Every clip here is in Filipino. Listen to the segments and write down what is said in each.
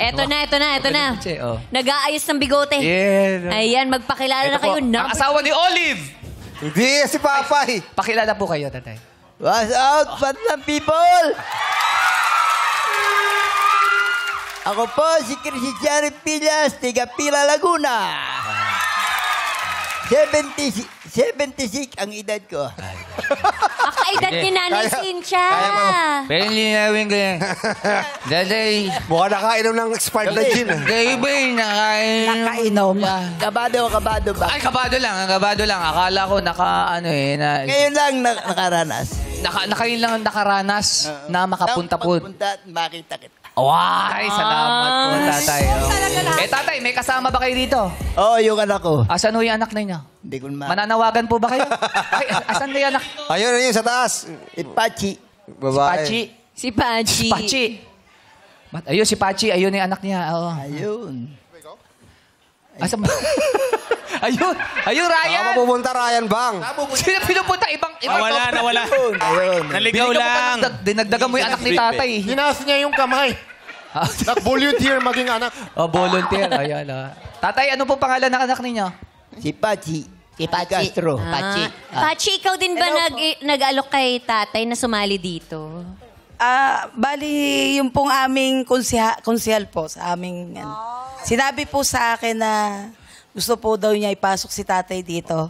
Eto na. Oh. Nag-aayos ng bigote. Yeah. Ayan, magpakilala na Ito po, kayo. ang asawa ni Olive. Hindi, si Papay. Pakilala po kayo, tatay. What's out, Batlang people? Ako po si Cristiano Pilas, tiga Pila, Laguna. 76 ang edad ko. Akaedad ni Nanay Cynthia. Pero linawin ko yan. Daday. Mukha nakainom ng expired na gin. Kayo ba yung Nakainom. Kabado ba? Ay, kabado lang. Akala ko Ngayon lang nakaranas. Nakain lang ang nakaranas na makapunta po. Magpunta at makita kita. Ay, salamat po, tatay. Tatay, may kasama ba kayo dito? Oo, yung anak ko. Asan ho yung anak ninyo? Hindi ko Mananawagan po ba kayo? Ay, asan na yung anak? Ayun, sa taas. Ipachi. Babae. Si Pachi. Ayun, si Pachi. Ayun yung anak niya. Oo. Ayun. Asan ba? Ayun, Ryan. Ako mapupunta, Ryan Bang. Sino pinupunta? Ibang Nawala. Ayun. Naligaw lang. Dinagdagan mo yung anak ni tatay. Hinaas niya yung kamay. Nag-volunteer maging anak. Volunteer. Ayan. Tatay, ano po pangalan ng anak ninyo? Si Pachi. Si Castro. Pachi, ikaw din ba nag-alok kay tatay na sumali dito? Bali, yung pong aming konsyal po sa aming... Sinabi po sa akin na gusto po daw niya ipasok si tatay dito.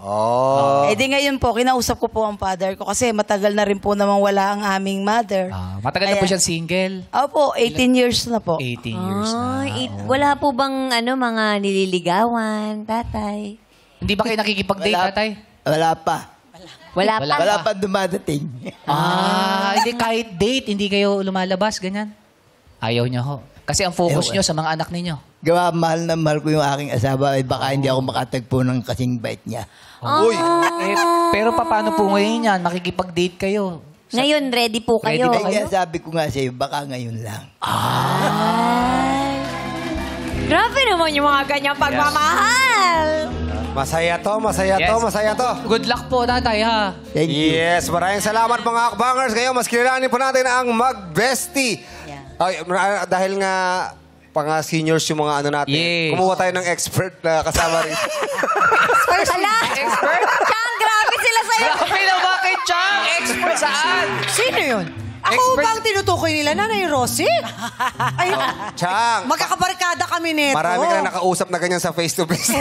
Eh di ngayon po, kinausap ko po ang father ko kasi matagal na rin po namang wala ang aming mother. Matagal na po siya single? Opo, 18 years na po. 18 years na. Wala po bang mga nililigawan, tatay? Hindi ba kayo nakikipag-date, tatay? Wala pa. Wala pa dumadating. Hindi kahit date, hindi kayo lumalabas, ganyan? Ayaw niyo ho. Kasi ang focus niyo sa mga anak ninyo. Gawa, mahal na mahal ko yung aking asawa. Eh, baka hindi ako makatagpo ng kasing bait niya. Uy. Pero paano po ngayon yan? Makikipag-date kayo? Ngayon, ready po kayo. Kaya sabi ko nga sa'yo, baka ngayon lang. Grabe naman yung mga ganyang pagmamahal. Masaya to. Good luck po, tatay, ha? Thank you. Yes, maraming salamat mga akbangers. Ngayon, mas kilalanin po natin ang Mag-Bestie. Ay, dahil nga pang-seniors yung mga natin. Yes. Kumuha tayo ng expert na kasama rin. Expert? Chang, grabe sila sa'yo. Grabe na ba kay Chang? Expert saan? Sino yun? Ako ba ang tinutukoy nila, Nanay Rosie? Ay, Chang, magkakabarkada kami nito. marami ka na nakausap na ganyan sa face-to-face.